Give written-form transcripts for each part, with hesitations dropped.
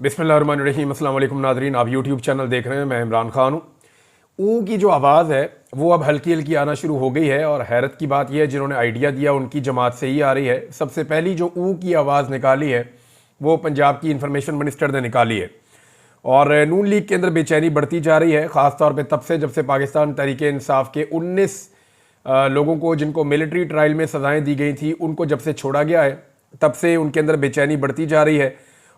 बिस्मिल्लाहिर्रहमानिर्रहीम। अस्सलाम वालेकुम नाज़रीन, आप यूट्यूब चैनल देख रहे हैं। मैं इमरान खान हूँ। ऊ की जो आवाज़ है वो अब हल्की हल्की आना शुरू हो गई है और हैरत की बात यह है जिन्होंने आइडिया दिया उनकी जमात से ही आ रही है। सबसे पहली जो ऊ की आवाज़ निकाली है वो पंजाब की इंफॉर्मेशन मिनिस्टर ने निकाली है और नून लीग के अंदर बेचैनी बढ़ती जा रही है, ख़ास तौर पे तब से जब से पाकिस्तान तहरीक इंसाफ के 19 लोगों को जिनको मिलिट्री ट्रायल में सज़ाएं दी गई थी उनको जब से छोड़ा गया है तब से उनके अंदर बेचैनी बढ़ती जा रही है।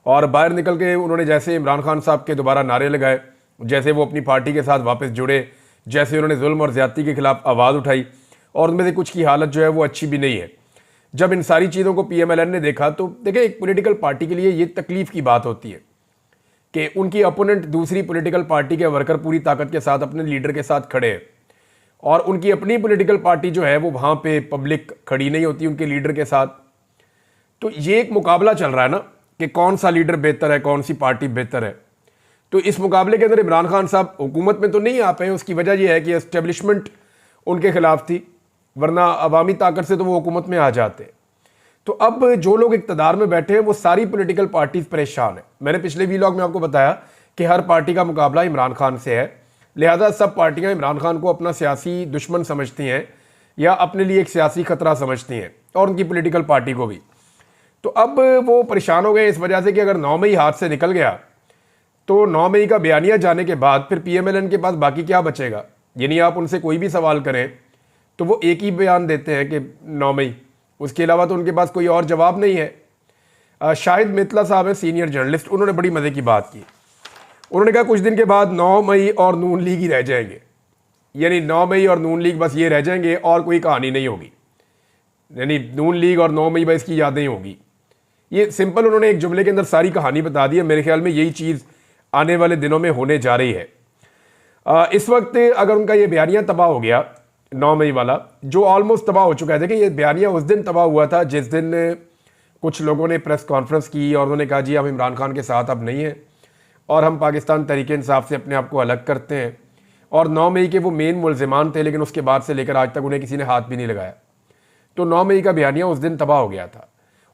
और बाहर निकल के उन्होंने जैसे इमरान खान साहब के दोबारा नारे लगाए, जैसे वो अपनी पार्टी के साथ वापस जुड़े, जैसे उन्होंने जुल्म और ज़्यादती के खिलाफ आवाज़ उठाई और उनमें से कुछ की हालत जो है वो अच्छी भी नहीं है। जब इन सारी चीज़ों को PMLN ने देखा तो देखिए, एक पॉलिटिकल पार्टी के लिए ये तकलीफ़ की बात होती है कि उनकी अपोनेंट दूसरी पॉलिटिकल पार्टी के वर्कर पूरी ताकत के साथ अपने लीडर के साथ खड़े हैं और उनकी अपनी पॉलिटिकल पार्टी जो है वो वहाँ पे पब्लिक खड़ी नहीं होती उनके लीडर के साथ। तो ये एक मुकाबला चल रहा है ना कि कौन सा लीडर बेहतर है, कौन सी पार्टी बेहतर है। तो इस मुकाबले के अंदर इमरान खान साहब हुकूमत में तो नहीं आ पाए। उसकी वजह यह है कि एस्टेब्लिशमेंट उनके खिलाफ थी, वरना अवामी ताकत से तो वो हुकूमत में आ जाते। तो अब जो लोग इक़्तिदार में बैठे हैं वो सारी पॉलिटिकल पार्टीज परेशान है। मैंने पिछले वीलॉग में आपको बताया कि हर पार्टी का मुकाबला इमरान खान से है, लिहाजा सब पार्टियां इमरान खान को अपना सियासी दुश्मन समझती हैं या अपने लिए एक सियासी खतरा समझती हैं और उनकी पॉलिटिकल पार्टी को भी। तो अब वो परेशान हो गए इस वजह से कि अगर 9 मई हाथ से निकल गया तो 9 मई का बयानिया जाने के बाद फिर PMLN के पास बाकी क्या बचेगा। यानी आप उनसे कोई भी सवाल करें तो वो एक ही बयान देते हैं कि 9 मई, उसके अलावा तो उनके पास कोई और जवाब नहीं है। शाहिद मितला साहब हैं, सीनियर जर्नलिस्ट, उन्होंने बड़ी मज़े की बात की। उन्होंने कहा कुछ दिन के बाद 9 मई और नून लीग ही रह जाएंगे, यानी 9 मई और नून लीग बस ये रह जाएंगे और कोई कहानी नहीं होगी, यानी नून लीग और 9 मई बस की यादें ही होगी। ये सिंपल उन्होंने एक जुमले के अंदर सारी कहानी बता दी है। मेरे ख्याल में यही चीज़ आने वाले दिनों में होने जा रही है। इस वक्त अगर उनका ये बयानिया तबाह हो गया 9 मई वाला, जो ऑलमोस्ट तबाह हो चुका है। देखिए, ये बयानिया उस दिन तबाह हुआ था जिस दिन कुछ लोगों ने प्रेस कॉन्फ्रेंस की और उन्होंने कहा जी हम इमरान खान के साथ अब नहीं हैं और हम पाकिस्तान तहरीक इंसाफ से अपने आप को अलग करते हैं। और 9 मई के वो मेन मुलजिमान थे, लेकिन उसके बाद से लेकर आज तक उन्हें किसी ने हाथ भी नहीं लगाया। तो 9 मई का बयानिया उस दिन तबाह हो गया था।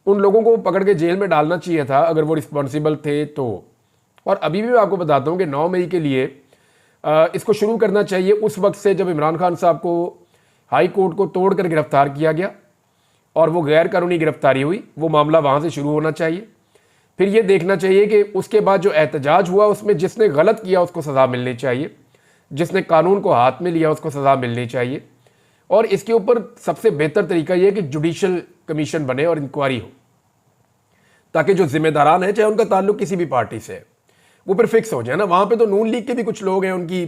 उन लोगों को पकड़ के जेल में डालना चाहिए था अगर वो रिस्पॉन्सिबल थे तो। और अभी भी मैं आपको बताता हूँ कि 9 मई के लिए इसको शुरू करना चाहिए उस वक्त से जब इमरान खान साहब को हाई कोर्ट को तोड़कर गिरफ्तार किया गया और वो गैर कानूनी गिरफ्तारी हुई। वो मामला वहाँ से शुरू होना चाहिए। फिर ये देखना चाहिए कि उसके बाद जो एहतजाज हुआ उसमें जिसने गलत किया उसको सज़ा मिलनी चाहिए, जिसने कानून को हाथ में लिया उसको सज़ा मिलनी चाहिए। और इसके ऊपर सबसे बेहतर तरीका यह है कि जुडिशल कमीशन बने और इंक्वायरी हो, ताकि जो जिम्मेदारान है, चाहे उनका ताल्लुक किसी भी पार्टी से है, वो फिर फिक्स हो जाए ना। वहाँ पे तो नून लीग के भी कुछ लोग हैं, उनकी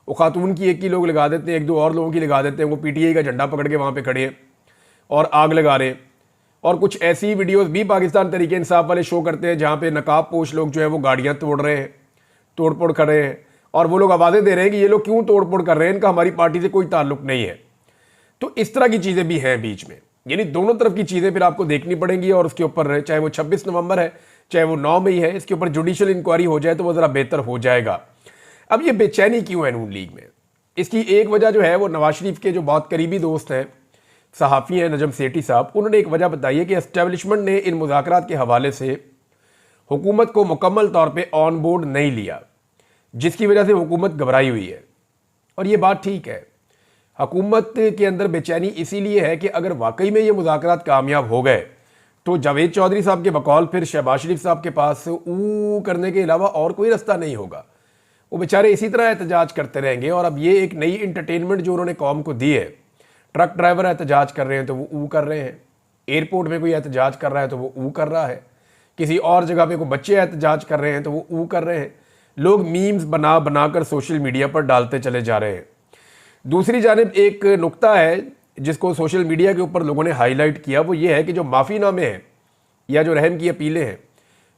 वो खातून की एक ही लोग लगा देते हैं, एक दो और लोगों की लगा देते हैं। वो PTI का झंडा पकड़ के वहाँ पे खड़े हैं और आग लगा रहे हैं। और कुछ ऐसी वीडियोस भी पाकिस्तान तहरीक इंसाफ वाले शो करते हैं जहाँ पे नकाब पोश लोग जो है वो गाड़ियाँ तोड़ रहे हैं, तोड़ फोड़ कर रहे हैं और वो लोग आवाज़ें दे रहे हैं कि ये लोग क्यों तोड़ फोड़ कर रहे हैं, इनका हमारी पार्टी से कोई ताल्लुक नहीं है। तो इस तरह की चीज़ें भी हैं बीच में, यानी दोनों तरफ की चीज़ें फिर आपको देखनी पड़ेंगी। और उसके ऊपर चाहे वो 26 नवंबर है चाहे वो 9 मई है, इसके ऊपर जुडिशल इंक्वायरी हो जाए तो वो ज़रा बेहतर हो जाएगा। अब ये बेचैनी क्यों है नून लीग में, इसकी एक वजह जो है वो नवाज शरीफ के जो बहुत करीबी दोस्त हैं, सहाफ़ी हैं नजम सेठी साहब, उन्होंने एक वजह बताई है कि एस्टेब्लिशमेंट ने इन मुज़ाकरात के हवाले से हुकूमत को मुकम्मल तौर पर ऑन बोर्ड नहीं लिया, जिसकी वजह से हुकूमत घबराई हुई है। और ये बात ठीक है, हुकूमत के अंदर बेचैनी इसीलिए है कि अगर वाकई में ये मुज़ाकरात कामयाब हो गए तो जावेद चौधरी साहब के बकौल फिर शहबाज शरीफ साहब के पास ऊ करने के अलावा और कोई रास्ता नहीं होगा। वो बेचारे इसी तरह एहतजाज करते रहेंगे। और अब ये एक नई इंटरटेनमेंट जो उन्होंने कौम को दी है, ट्रक ड्राइवर एहतजाज कर रहे हैं तो वो ऊ कर रहे हैं, एयरपोर्ट में कोई एहतजाज कर रहा है तो वो ऊ कर रहा है, किसी और जगह पे कोई बच्चे एहतजाज कर रहे हैं तो वो ऊ कर रहे हैं। लोग मीम्स बना बनाकर सोशल मीडिया पर डालते चले जा रहे हैं। दूसरी जानिब एक नुक्ता है जिसको सोशल मीडिया के ऊपर लोगों ने हाईलाइट किया, वो ये है कि जो माफ़ीनामे हैं या जो रहम की अपीलें हैं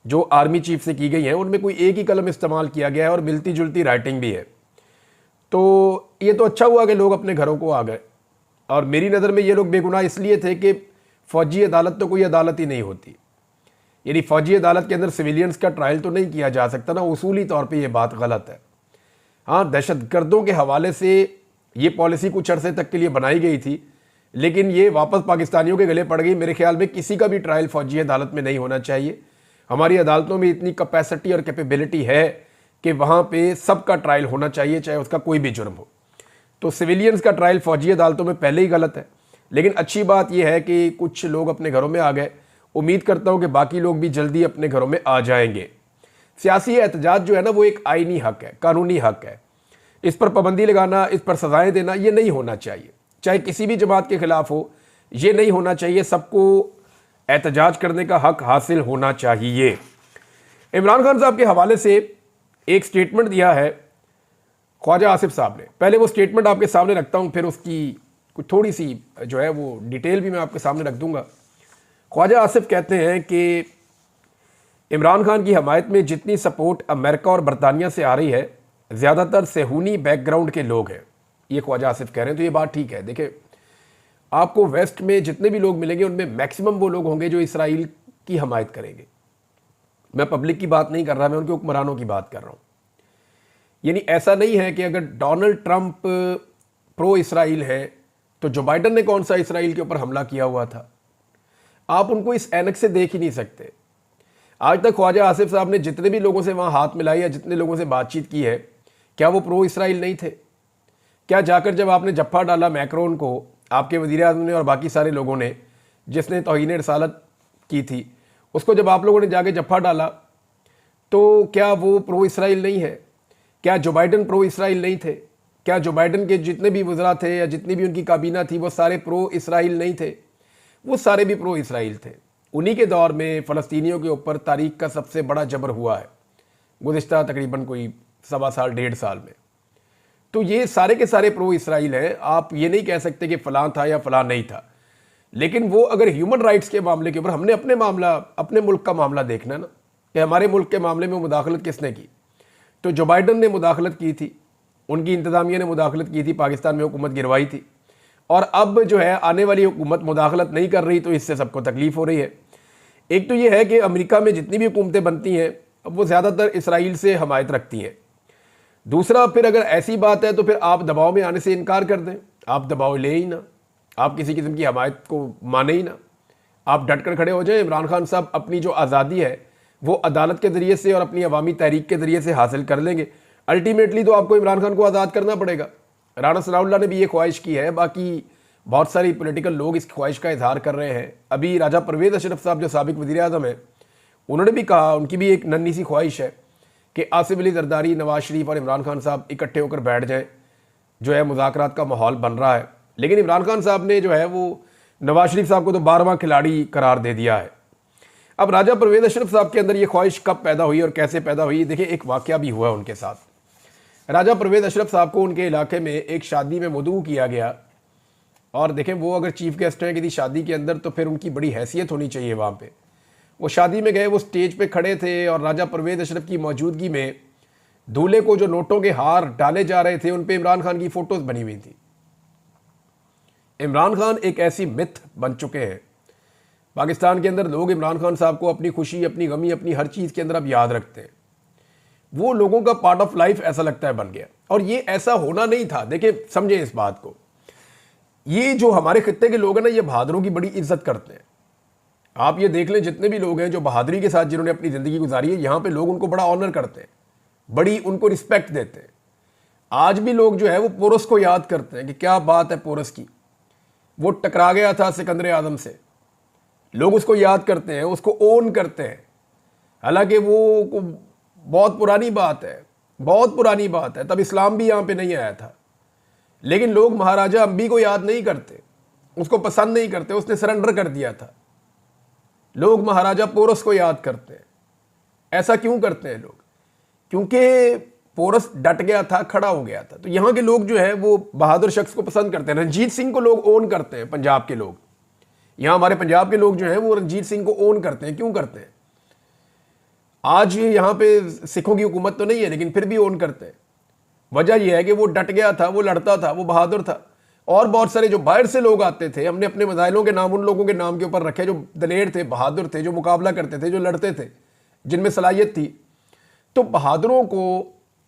जो आर्मी चीफ से की गई हैं, उनमें कोई एक ही कलम इस्तेमाल किया गया है और मिलती जुलती राइटिंग भी है। तो ये तो अच्छा हुआ कि लोग अपने घरों को आ गए। और मेरी नज़र में ये लोग बेगुनाह इसलिए थे कि फ़ौजी अदालत तो कोई अदालत ही नहीं होती, यानी फ़ौजी अदालत के अंदर सिविलियंस का ट्रायल तो नहीं किया जा सकता ना, उसूली तौर पे ये बात गलत है। हाँ, दहशतगर्दों के हवाले से ये पॉलिसी कुछ अरसे तक के लिए बनाई गई थी, लेकिन ये वापस पाकिस्तानियों के गले पड़ गई। मेरे ख्याल में किसी का भी ट्रायल फ़ौजी अदालत में नहीं होना चाहिए। हमारी अदालतों में इतनी कैपेसिटी और कैपेबिलिटी है कि वहाँ पे सबका ट्रायल होना चाहिए, चाहे उसका कोई भी जुर्म हो। तो सिविलियंस का ट्रायल फौजी अदालतों में पहले ही गलत है। लेकिन अच्छी बात यह है कि कुछ लोग अपने घरों में आ गए। उम्मीद करता हूँ कि बाकी लोग भी जल्दी अपने घरों में आ जाएंगे। सियासी एहतजाज जो है ना, वो एक आईनी हक है, कानूनी हक है। इस पर पाबंदी लगाना, इस पर सजाएं देना, ये नहीं होना चाहिए। चाहे किसी भी जमात के खिलाफ हो, ये नहीं होना चाहिए। सबको एहतजाज करने का हक हासिल होना चाहिए। इमरान खान साहब के हवाले से एक स्टेटमेंट दिया है ख्वाजा आसिफ साहब ने। पहले वो स्टेटमेंट आपके सामने रखता हूँ, फिर उसकी कुछ थोड़ी सी जो है वो डिटेल भी मैं आपके सामने रख दूंगा। ख्वाजा आसिफ कहते हैं कि इमरान खान की हमायत में जितनी सपोर्ट अमेरिका और बरतानिया से आ रही है, ज़्यादातर सेहूनी बैकग्राउंड के लोग हैं। ये ख्वाजा आसिफ कह रहे हैं। तो ये बात ठीक है। देखिए, आपको वेस्ट में जितने भी लोग मिलेंगे उनमें मैक्सिमम वो लोग होंगे जो इसराइल की हमायत करेंगे। मैं पब्लिक की बात नहीं कर रहा, मैं उनके हुक्मरानों की बात कर रहा हूँ। यानी ऐसा नहीं है कि अगर डोनाल्ड ट्रंप प्रो इसराइल है तो जो बाइडन ने कौन सा इसराइल के ऊपर हमला किया हुआ था, आप उनको इस ऐनक से देख ही नहीं सकते। आज तक ख्वाजा आसिफ साहब ने जितने भी लोगों से वहाँ हाथ मिलाई या जितने लोगों से बातचीत की है, क्या वो प्रो इसराइल नहीं थे? क्या जाकर जब आपने जफ्फा डाला मैक्रोन को, आपके वज़ीर-ए-आज़म ने और बाकी सारे लोगों ने, जिसने तौहीन रिसालत की थी, उसको जब आप लोगों ने जाके जफ्फा डाला, तो क्या वो प्रो इसराइल नहीं है? क्या जो बाइडन प्रो इसराइल नहीं थे? क्या जो बाइडन के जितने भी वज़रा थे या जितनी भी उनकी काबीना थी वो सारे प्रो इसराइल नहीं थे? वो सारे भी प्रो इसराइल थे। उन्हीं के दौर में फ़लस्तीनियों के ऊपर तारीख का सबसे बड़ा जबर हुआ है, गुज़िश्ता तकरीबन कोई 1.25 साल 1.5 साल में। तो ये सारे के सारे प्रो इसराइल हैं। आप ये नहीं कह सकते कि फ़लाँ था या फ़लाँ नहीं था। लेकिन वो अगर ह्यूमन राइट्स के मामले के ऊपर, हमने अपने मुल्क का मामला देखना ना, कि हमारे मुल्क के मामले में मुदाखलत किसने की। तो जो बाइडन ने मुदाखलत की थी, उनकी इंतज़ामिया ने मुदाखलत की थी, पाकिस्तान में हुकूमत गिरवाई थी। और अब जो है आने वाली हुकूमत मुदाखलत नहीं कर रही, तो इससे सबको तकलीफ़ हो रही है। एक तो ये है कि अमेरिका में जितनी भी हुकूमतें बनती हैं वो ज़्यादातर इसराइल से हमायत रखती हैं। दूसरा, फिर अगर ऐसी बात है तो फिर आप दबाव में आने से इनकार कर दें। आप दबाव ले ही ना, आप किसी किस्म की हमायत को माने ही ना, आप डट कर खड़े हो जाएं। इमरान खान साहब अपनी जो आज़ादी है वो अदालत के ज़रिए से और अपनी अवामी तहरीक के ज़रिए से हासिल कर लेंगे। अल्टीमेटली तो आपको इमरान खान को आज़ाद करना पड़ेगा। राना सनाउल्लाह ने भी ये ख्वाहिश की है, बाकी बहुत सारी पॉलिटिकल लोग इस ख्वाहिश का इजहार कर रहे हैं। अभी राजा परवेज़ अशरफ साहब जो साबिक वज़ीर-ए-आज़म है, उन्होंने भी कहा, उनकी भी एक नन्ही सी ख्वाहिश है कि आसिफ अली जरदारी, नवाज शरीफ और इमरान खान साहब इकट्ठे होकर बैठ जाएं। जो है मुज़ाकरात का माहौल बन रहा है, लेकिन इमरान खान साहब ने जो है वो नवाज शरीफ साहब को तो 12वां खिलाड़ी करार दे दिया है। अब राजा परवेज़ अशरफ साहब के अंदर ये ख्वाहिश कब पैदा हुई और कैसे पैदा हुई? देखिए, एक वाक़या भी हुआ उनके साथ। राजा परवेज़ अशरफ साहब को उनके इलाके में एक शादी में मदऊ किया गया, और देखें वो अगर चीफ़ गेस्ट हैं किसी शादी के अंदर तो फिर उनकी बड़ी हैसियत होनी चाहिए वहाँ पे। वो शादी में गए, वो स्टेज पे खड़े थे और राजा परवेज़ अशरफ की मौजूदगी में दूल्हे को जो नोटों के हार डाले जा रहे थे उन पे इमरान खान की फ़ोटोज़ बनी हुई थी। इमरान खान एक ऐसी मिथ बन चुके हैं पाकिस्तान के अंदर। लोग इमरान खान साहब को अपनी खुशी, अपनी गमी, अपनी हर चीज़ के अंदर अब याद रखते हैं। वो लोगों का पार्ट ऑफ लाइफ ऐसा लगता है बन गया, और ये ऐसा होना नहीं था। देखिए, समझे इस बात को। ये जो हमारे खित्ते के लोग हैं ना, ये बहादुरों की बड़ी इज्जत करते हैं। आप ये देख लें, जितने भी लोग हैं जो बहादुरी के साथ जिन्होंने अपनी ज़िंदगी गुजारी है, यहाँ पे लोग उनको बड़ा ऑनर करते हैं, बड़ी उनको रिस्पेक्ट देते हैं। आज भी लोग जो है वो पोरस को याद करते हैं कि क्या बात है पोरस की, वो टकरा गया था सिकंदर आजम से। लोग उसको याद करते हैं, उसको ओन करते हैं। हालांकि वो बहुत पुरानी बात है, बहुत पुरानी बात है, तब इस्लाम भी यहाँ पे नहीं आया था। लेकिन लोग महाराजा अंबी को याद नहीं करते, उसको पसंद नहीं करते, उसने सरेंडर कर दिया था। लोग महाराजा पोरस को याद करते हैं। ऐसा क्यों करते हैं लोग? क्योंकि पोरस डट गया था, खड़ा हो गया था। तो यहाँ के लोग जो है वो बहादुर शख्स को पसंद करते हैं। रंजीत सिंह को लोग ओन करते हैं, पंजाब के लोग। यहाँ हमारे पंजाब के लोग जो हैं वो रंजीत सिंह को ओन करते हैं। क्यों करते हैं? आज यहाँ पे सिखों की हुकूमत तो नहीं है, लेकिन फिर भी ओन करते हैं। वजह यह है कि वो डट गया था, वो लड़ता था, वो बहादुर था। और बहुत सारे जो बाहर से लोग आते थे, हमने अपने मज़ाइलों के नाम उन लोगों के नाम के ऊपर रखे जो दलेर थे, बहादुर थे, जो मुकाबला करते थे, जो लड़ते थे, जिनमें सलाहियत थी। तो बहादुरों को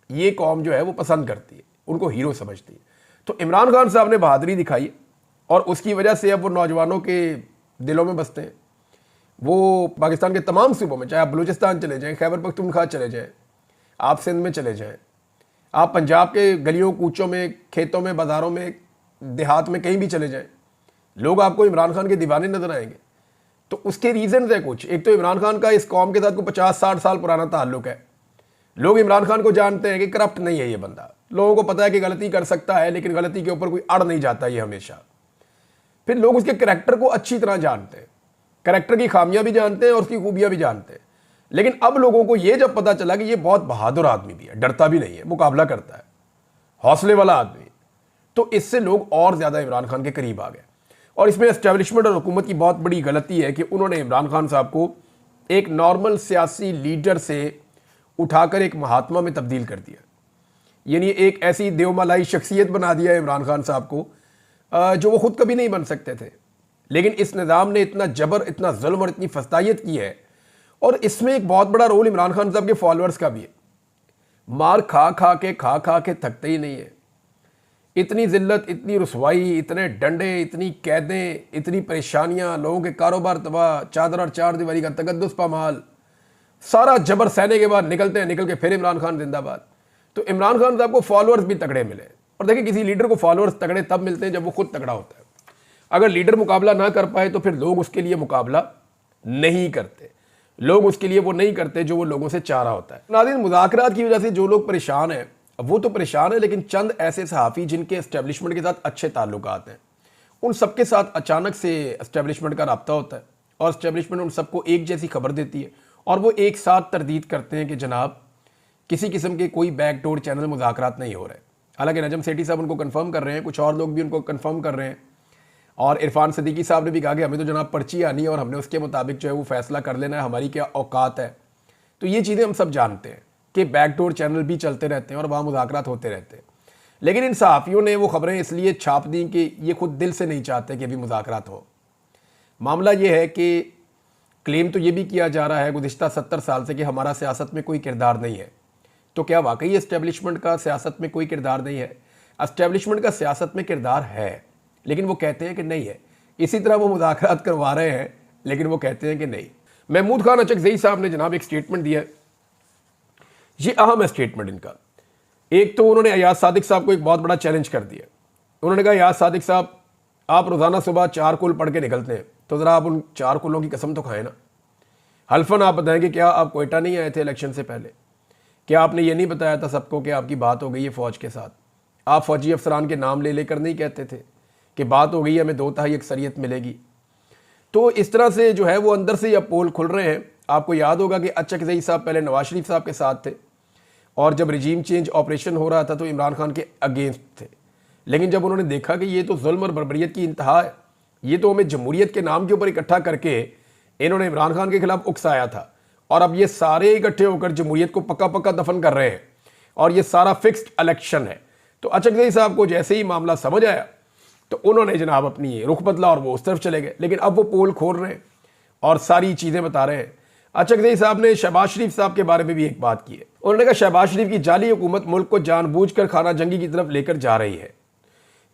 ये कौम जो है वो पसंद करती है, उनको हीरो समझती है। तो इमरान खान साहब ने बहादुरी दिखाई और उसकी वजह से अब वो नौजवानों के दिलों में बसते हैं। वो पाकिस्तान के तमाम सूबों में, चाहे आप बलूचिस्तान चले जाएं, खैबर पख्तूनख्वा चले जाएं, आप सिंध में चले जाएं, आप पंजाब के गलियों कूचों में, खेतों में, बाज़ारों में, देहात में, कहीं भी चले जाएं, लोग आपको इमरान खान के दीवाने नजर आएंगे। तो उसके रीजन है कुछ। एक तो इमरान खान का इस कौम के साथ कोई 50-60 साल पुराना ताल्लुक है। लोग इमरान खान को जानते हैं कि करप्ट नहीं है ये बंदा, लोगों को पता है कि गलती कर सकता है, लेकिन गलती के ऊपर कोई अड़ नहीं जाता ये हमेशा। फिर लोग उसके करैक्टर को अच्छी तरह जानते हैं, करैक्टर की खामियां भी जानते हैं और उसकी खूबियां भी जानते हैं। लेकिन अब लोगों को यह जब पता चला कि ये बहुत बहादुर आदमी भी है, डरता भी नहीं है, मुकाबला करता है, हौसले वाला आदमी, तो इससे लोग और ज्यादा इमरान खान के करीब आ गए। और इसमें एस्टेब्लिशमेंट और हुकूमत की बहुत बड़ी गलती है कि उन्होंने इमरान खान साहब को एक नॉर्मल सियासी लीडर से उठाकर एक महात्मा में तब्दील कर दिया। यानी एक ऐसी देवमालाई शख्सियत बना दिया इमरान खान साहब को जो वो खुद कभी नहीं बन सकते थे। लेकिन इस निज़ाम ने इतना जबर, इतना जुल्म और इतनी फस्तायत की है। और इसमें एक बहुत बड़ा रोल इमरान खान साहब के फॉलोअर्स का भी है। मार खा खा के थकते ही नहीं है। इतनी जिल्लत, इतनी रुसवाई, इतने डंडे, इतनी कैदें, इतनी परेशानियां, लोगों के कारोबार तबाह, चादर और चार दीवारी का तकद्दुस पामाल, सारा जबर सहने के बाद निकलते हैं, निकल के फिर इमरान खान जिंदाबाद। तो इमरान खान साहब को फॉलोअर्स भी तगड़े मिले। और देखिए, किसी लीडर को फॉलोअर्स तगड़े तब मिलते हैं जब वो खुद तगड़ा होता है। अगर लीडर मुकाबला ना कर पाए तो फिर लोग उसके लिए मुकाबला नहीं करते, लोग उसके लिए वो नहीं करते जो वो लोगों से चाह रहा होता है। नाज़रीन, मुज़ाकरात की वजह से जो लोग परेशान हैं वो तो परेशान है, लेकिन चंद ऐसे सहाफ़ी जिनके एस्टेब्लिशमेंट के साथ अच्छे ताल्लुकात हैं, उन सबके साथ अचानक से एस्टेब्लिशमेंट का रब्ता होता है और एस्टेब्लिशमेंट उन सबको एक जैसी खबर देती है और वो एक साथ तरदीद करते हैं कि जनाब किसी किस्म के कोई बैकडोर चैनल मुज़ाकरात नहीं हो रहे। हालांकि नजम सेठी साहब उनको कंफर्म कर रहे हैं, कुछ और लोग भी उनको कंफर्म कर रहे हैं, और इरफान सदीकी साहब ने भी कहा कि हमें तो जनाब पर्ची आनी है और हमने उसके मुताबिक जो है वो फैसला कर लेना है, हमारी क्या औकात है। तो ये चीज़ें हम सब जानते हैं कि बैकडोर चैनल भी चलते रहते हैं और वहाँ मुज़ाकरात होते रहते हैं। लेकिन इन सहाफ़ियों ने वो खबरें इसलिए छाप दी कि ये खुद दिल से नहीं चाहते कि अभी मुज़ाकरात हो। मामला ये है कि क्लेम तो ये भी किया जा रहा है गुज़िश्ता 70 साल से कि हमारा सियासत में कोई किरदार नहीं है। तो क्या वाकई एस्टेब्लिशमेंट का सियासत में कोई किरदार नहीं है? एस्टेब्लिशमेंट का सियासत में किरदार है, लेकिन वो कहते हैं कि नहीं है। इसी तरह वो मुज़ाकरात करवा रहे हैं, लेकिन वो कहते हैं कि नहीं। महमूद खान अचकज़ई साहब ने जनाब एक स्टेटमेंट दिया है, ये अहम है स्टेटमेंट इनका। एक तो उन्होंने अयाज सादिक साहब को एक बहुत बड़ा चैलेंज कर दिया। उन्होंने कहा, अयाज सादिक साहब, आप रोज़ाना सुबह 4 कुल पढ़ के निकलते हैं, तो ज़रा आप उन 4 कुलों की कसम तो खाएं ना। हल्फन आप बताएं कि क्या आप कोयटा नहीं आए थे इलेक्शन से पहले? क्या आपने ये नहीं बताया था सबको कि आपकी बात हो गई है फ़ौज के साथ? आप फ़ौजी अफसरान के नाम ले लेकर नहीं कहते थे कि बात हो गई है, हमें 2/3 अक्सरियत मिलेगी? तो इस तरह से जो है वो अंदर से ये पोल खुल रहे हैं। आपको याद होगा कि अचकज़ई साहब पहले नवाज शरीफ साहब के साथ थे और जब रिजीम चेंज ऑपरेशन हो रहा था तो इमरान खान के अगेंस्ट थे। लेकिन जब उन्होंने देखा कि ये तो जुल्म और बर्बरियत की इंतहा है, ये तो हमें जमहूरियत के नाम के ऊपर इकट्ठा करके इन्होंने इमरान खान के खिलाफ उकसाया था, और अब ये सारे इकट्ठे होकर जमहूरियत को पक्का पक्का दफन कर रहे हैं और ये सारा फिक्स्ड इलेक्शन है। तो अचकज़ई साहब को जैसे ही मामला समझ आया तो उन्होंने जनाब अपनी रुख बदला और वो उस तरफ चले गए। लेकिन अब वो पोल खोल रहे हैं और सारी चीज़ें बता रहे हैं। अचकज़ई साहब ने शहबाज शरीफ साहब के बारे में भी एक बात की है। उन्होंने कहा, शहबाज शरीफ की जाली हुकूमत मुल्क को जानबूझकर खाना जंगी की तरफ लेकर जा रही है।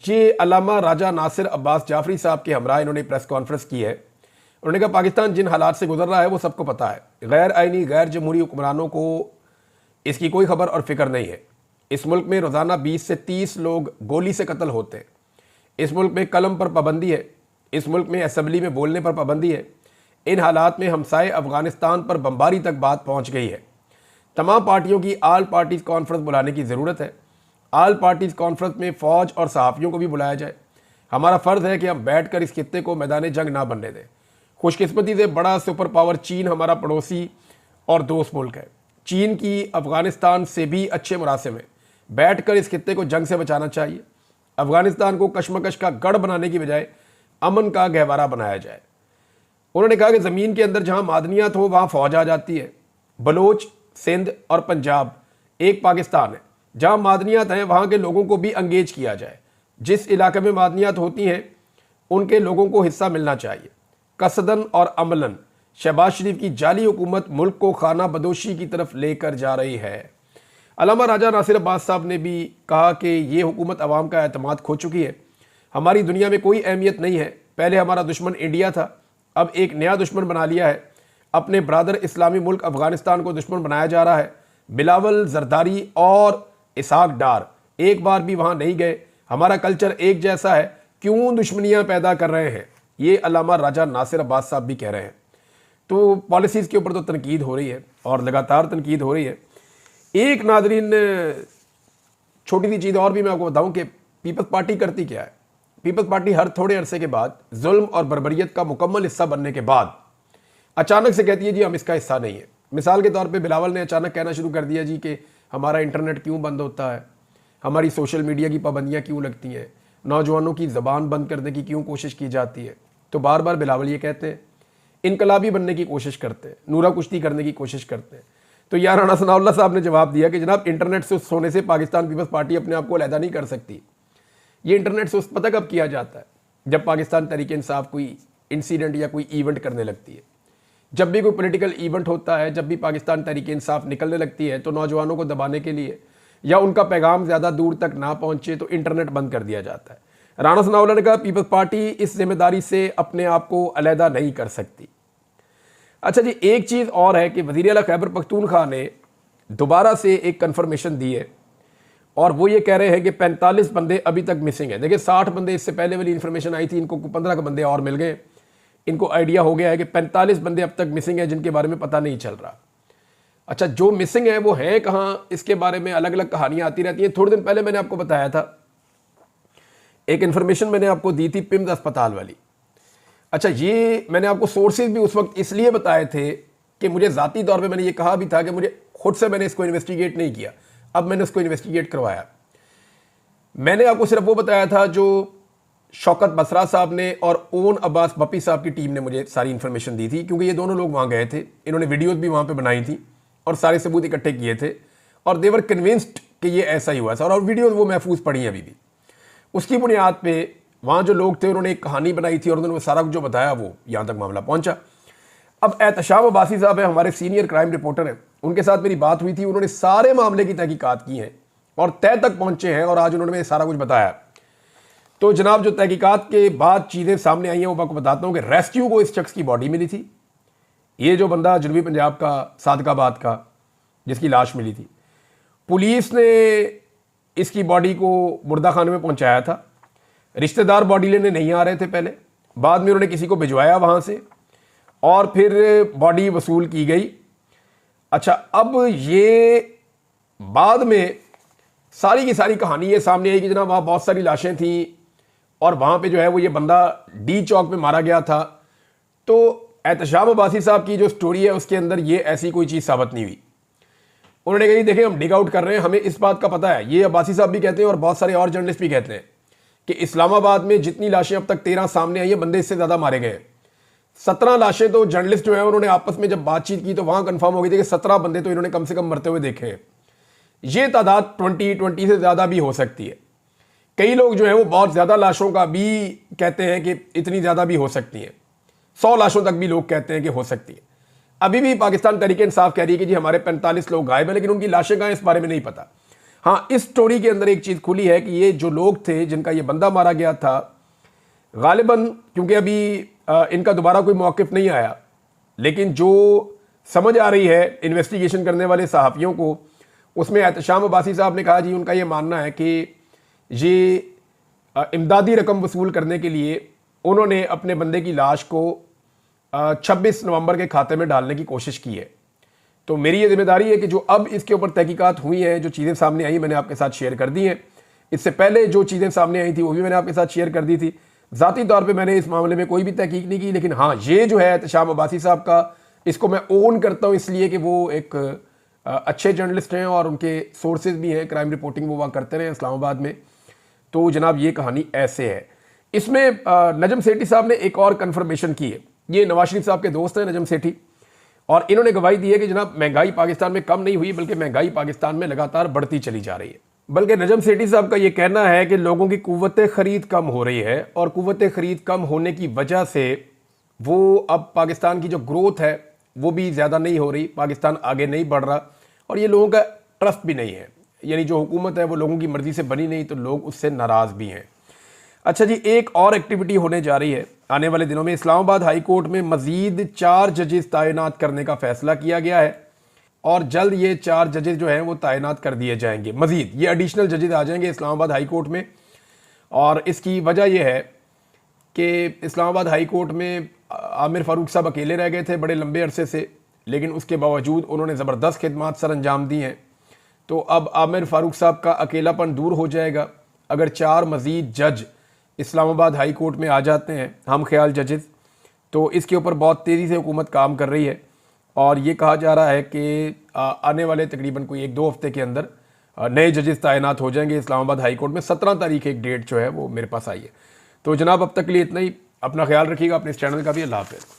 ये अल्लामा राजा नासिर अब्बास जाफरी साहब के हमरा इन्होंने प्रेस कॉन्फ्रेंस की है। उन्होंने कहा, पाकिस्तान जिन हालात से गुजर रहा है वो सबको पता है। गैर आइनी, गैर जमहूरी हुक्मरानों को इसकी कोई खबर और फिक्र नहीं है। इस मुल्क में रोज़ाना 20 से 30 लोग गोली से कत्ल होते हैं। इस मुल्क में कलम पर पाबंदी है। इस मुल्क में असम्बली में बोलने पर पाबंदी है। इन हालात में हमसाए अफगानिस्तान पर बमबारी तक बात पहुंच गई है। तमाम पार्टियों की आल पार्टीज़ कॉन्फ्रेंस बुलाने की ज़रूरत है। आल पार्टीज़ कॉन्फ्रेंस में फ़ौज और सहाफ़ियों को भी बुलाया जाए। हमारा फ़र्ज़ है कि हम बैठकर इस खित्ते को मैदान जंग ना बनने दें। खुशकिस्मती से बड़ा सुपर पावर चीन हमारा पड़ोसी और दोस्त मुल्क है। चीन की अफ़गानिस्तान से भी अच्छे मुरासिम है। बैठकर इस खित्ते को जंग से बचाना चाहिए। अफ़गानिस्तान को कशमकश का गढ़ बनाने की बजाय अमन का गहवारा बनाया जाए। उन्होंने कहा कि ज़मीन के अंदर जहाँ मादनियात हो वहाँ फ़ौज आ जाती है। बलोच, सिंध और पंजाब एक पाकिस्तान है। जहाँ मादनियात हैं वहाँ के लोगों को भी अंगेज किया जाए। जिस इलाके में मादनियात होती हैं उनके लोगों को हिस्सा मिलना चाहिए। कसदन और अमलन शहबाज शरीफ की जाली हुकूमत मुल्क को खाना बदोशी की तरफ लेकर जा रही है। अल्लामा राजा नासिर अब्बास साहब ने भी कहा कि ये हुकूमत अवाम का एतमाद खो चुकी है। हमारी दुनिया में कोई अहमियत नहीं है। पहले हमारा दुश्मन इंडिया था, अब एक नया दुश्मन बना लिया है। अपने ब्रादर इस्लामी मुल्क अफगानिस्तान को दुश्मन बनाया जा रहा है। बिलावल जरदारी और इसहाक डार एक बार भी वहां नहीं गए। हमारा कल्चर एक जैसा है, क्यों दुश्मनियां पैदा कर रहे हैं? ये अल्लामा राजा नासिर अब्बास साहब भी कह रहे हैं। तो पॉलिसीज़ के ऊपर तो तनकीद हो रही है और लगातार तनकीद हो रही है। एक नादरीन छोटी सी चीज़ और भी मैं आपको बताऊं कि पीपल्स पार्टी करती क्या है। पीपल्स पार्टी हर थोड़े अरसे के बाद जुल्म और बर्बरियत का मुकम्मल हिस्सा बनने के बाद अचानक से कहती है जी हम इसका हिस्सा नहीं है। मिसाल के तौर पे बिलावल ने अचानक कहना शुरू कर दिया जी कि हमारा इंटरनेट क्यों बंद होता है, हमारी सोशल मीडिया की पाबंदियाँ क्यों लगती हैं, नौजवानों की ज़बान बंद करने की क्यों कोशिश की जाती है। तो बार बार बिलावल ये कहते हैं, इनकलाबी बनने की कोशिश करते हैं, नूरा कुश्ती करने की कोशिश करते हैं। तो यार राणा सनाउल्लाह साहब ने जवाब दिया कि जनाब इंटरनेट से सोने से पाकिस्तान पीपल्स पार्टी अपने आप को अलहदा नहीं कर सकती। ये इंटरनेट से उस पता कब किया जाता है? जब पाकिस्तान तहरीक इंसाफ कोई इंसिडेंट या कोई इवेंट करने लगती है। जब भी कोई पॉलिटिकल इवेंट होता है, जब भी पाकिस्तान तहरीक इंसाफ निकलने लगती है, तो नौजवानों को दबाने के लिए या उनका पैगाम ज़्यादा दूर तक ना पहुँचे तो इंटरनेट बंद कर दिया जाता है। राणा सनाउल्लाह ने कहा पीपल्स पार्टी इस जिम्मेदारी से अपने आप को अलहदा नहीं कर सकती। अच्छा जी, एक चीज़ और है कि वज़ीर आला खैबर पख्तूनख्वा ने दोबारा से एक कन्फर्मेशन दी है और वो ये कह रहे हैं कि 45 बंदे अभी तक मिसिंग हैं। देखिए 60 बंदे इससे पहले वाली इन्फॉर्मेशन आई थी, इनको 15 के बंदे और मिल गए। इनको आइडिया हो गया है कि 45 बंदे अब तक मिसिंग हैं जिनके बारे में पता नहीं चल रहा। अच्छा, जो मिसिंग है वो हैं कहाँ, इसके बारे में अलग अलग कहानियाँ आती रहती हैं। थोड़े दिन पहले मैंने आपको बताया था, एक इन्फॉर्मेशन मैंने आपको दी थी पिम्स अस्पताल वाली। अच्छा, ये मैंने आपको सोर्सेज भी उस वक्त इसलिए बताए थे कि मुझे ज़ाती तौर पे मैंने ये कहा भी था कि मुझे खुद से मैंने इसको इन्वेस्टिगेट नहीं किया, अब मैंने उसको इन्वेस्टिगेट करवाया। मैंने आपको सिर्फ वो बताया था जो शौकत बसरा साहब ने और ओन अब्बास बप्पी साहब की टीम ने मुझे सारी इन्फॉर्मेशन दी थी, क्योंकि ये दोनों लोग वहाँ गए थे, इन्होंने वीडियोज़ भी वहाँ पर बनाई थी और सारे सबूत इकट्ठे किए थे और देवर कन्विंस्ड कि ये ऐसा ही हुआ था। और वीडियोज़ वो महफूज पड़ी हैं अभी भी। उसकी बुनियाद पे वहाँ जो लोग थे उन्होंने एक कहानी बनाई थी और उन्होंने वो सारा कुछ जो बताया वो यहाँ तक मामला पहुँचा। अब एहतशाम अब्बासी साहब है, हमारे सीनियर क्राइम रिपोर्टर हैं, उनके साथ मेरी बात हुई थी। उन्होंने सारे मामले की तहकीकात की हैं और तय तक पहुँचे हैं और आज उन्होंने मुझे सारा कुछ बताया। तो जनाब जो तहकीकात के बाद चीज़ें सामने आई हैं वो मैं आपको बताता हूँ कि रेस्क्यू को इस शख्स की बॉडी मिली थी। ये जो बंदा जनूबी पंजाब का सादकाबाद का जिसकी लाश मिली थी, पुलिस ने इसकी बॉडी को मुर्दा खाने में पहुंचाया था। रिश्तेदार बॉडी लेने नहीं आ रहे थे पहले, बाद में उन्होंने किसी को भिजवाया वहाँ से और फिर बॉडी वसूल की गई। अच्छा, अब ये बाद में सारी की सारी कहानी ये सामने आई कि जनाब वहाँ बहुत सारी लाशें थीं और वहाँ पे जो है वो ये बंदा डी चौक में मारा गया था। तो एहतशाम अब्बासी साहब की जो स्टोरी है उसके अंदर ये ऐसी कोई चीज़ साबित नहीं हुई। उन्होंने कहा देखें हम डिग आउट कर रहे हैं, हमें इस बात का पता है, ये अब्बासी साहब भी कहते हैं और बहुत सारे और जर्नलिस्ट भी कहते हैं कि इस्लामाबाद में जितनी लाशें अब तक 13 सामने आई है, बंदे इससे ज़्यादा मारे गए। 17 लाशें तो जर्नलिस्ट जो है उन्होंने आपस में जब बातचीत की तो वहाँ कंफर्म हो गई थी कि 17 बंदे तो इन्होंने कम से कम मरते हुए देखे हैं। ये तादाद 20 से ज़्यादा भी हो सकती है। कई लोग जो है वो बहुत ज़्यादा लाशों का भी कहते हैं कि इतनी ज़्यादा भी हो सकती हैं, 100 लाशों तक भी लोग कहते हैं कि हो सकती है। अभी भी पाकिस्तान तहरीक इंसाफ कह रही है कि जी हमारे 45 लोग गायब हैं, लेकिन उनकी लाशें कहाँ हैं इस बारे में नहीं पता। हाँ, इस स्टोरी के अंदर एक चीज़ खुली है कि ये जो लोग थे जिनका ये बंदा मारा गया था, गालिबन क्योंकि अभी इनका दोबारा कोई मौक़िफ़ नहीं आया, लेकिन जो समझ आ रही है इन्वेस्टिगेशन करने वाले सहाफ़ियों को, उसमें एहतशाम अब्बासी साहब ने कहा जी उनका ये मानना है कि ये इमदादी रकम वसूल करने के लिए उन्होंने अपने बंदे की लाश को 26 नवंबर के खाते में डालने की कोशिश की है। तो मेरी ये जिम्मेदारी है कि जो अब इसके ऊपर तहकीकात हुई हैं, जो चीज़ें सामने आई मैंने आपके साथ शेयर कर दी हैं। इससे पहले जो चीज़ें सामने आई थी वो भी मैंने आपके साथ शेयर कर दी थी। ज़ाती तौर पे मैंने इस मामले में कोई भी तहकीक नहीं की, लेकिन हाँ ये जो है एहतशाम अब्बासी साहब का, इसको मैं ओन करता हूँ इसलिए कि वो एक अच्छे जर्नलिस्ट हैं और उनके सोर्सेज भी हैं, क्राइम रिपोर्टिंग वो वहाँ करते रहे इस्लामाबाद में। तो जनाब ये कहानी ऐसे है। इसमें नजम सेठी साहब ने एक और कन्फर्मेशन की है। ये नवाज शरीफ साहब के दोस्त हैं नजम सेठी, और इन्होंने गवाही दी है कि जनाब महंगाई पाकिस्तान में कम नहीं हुई बल्कि महंगाई पाकिस्तान में लगातार बढ़ती चली जा रही है। बल्कि नजम सेठी साहब का ये कहना है कि लोगों की कुव्वत ख़रीद कम हो रही है और कुव्वत ख़रीद कम होने की वजह से वो अब पाकिस्तान की जो ग्रोथ है वो भी ज़्यादा नहीं हो रही, पाकिस्तान आगे नहीं बढ़ रहा और ये लोगों का ट्रस्ट भी नहीं है। यानी जो हुकूमत है वो लोगों की मर्ज़ी से बनी नहीं तो लोग उससे नाराज़ भी हैं। अच्छा जी, एक और एक्टिविटी होने जा रही है आने वाले दिनों में इस्लामाबाद हाई कोर्ट में मज़ीद 4 जजेस तैनात करने का फैसला किया गया है और जल्द ये 4 जजेस जो हैं वो तैनात कर दिए जाएंगे। मज़ीद ये एडिशनल जजेस आ जाएंगे इस्लामाबाद हाई कोर्ट में, और इसकी वजह यह है कि इस्लामाबाद हाई कोर्ट में आमिर फ़ारूक साहब अकेले रह गए थे बड़े लंबे अरसे से, लेकिन उसके बावजूद उन्होंने ज़बरदस्त खिदमात सर अंजाम दी हैं। तो अब आमिर फ़ारूक साहब का अकेलापन दूर हो जाएगा अगर 4 मज़ीद जज इस्लामाबाद हाई कोर्ट में आ जाते हैं, हम ख्याल जजेस। तो इसके ऊपर बहुत तेज़ी से हुकूमत काम कर रही है और ये कहा जा रहा है कि आने वाले तकरीबन कोई 1-2 हफ्ते के अंदर नए जजेस तैनात हो जाएंगे इस्लामाबाद हाई कोर्ट में। 17 तारीख एक डेट जो है वो मेरे पास आई है। तो जनाब अब तक के लिए इतना ही। अपना ख्याल रखिएगा, अपने इस चैनल का भी। अल्लाह हाफ़िज़।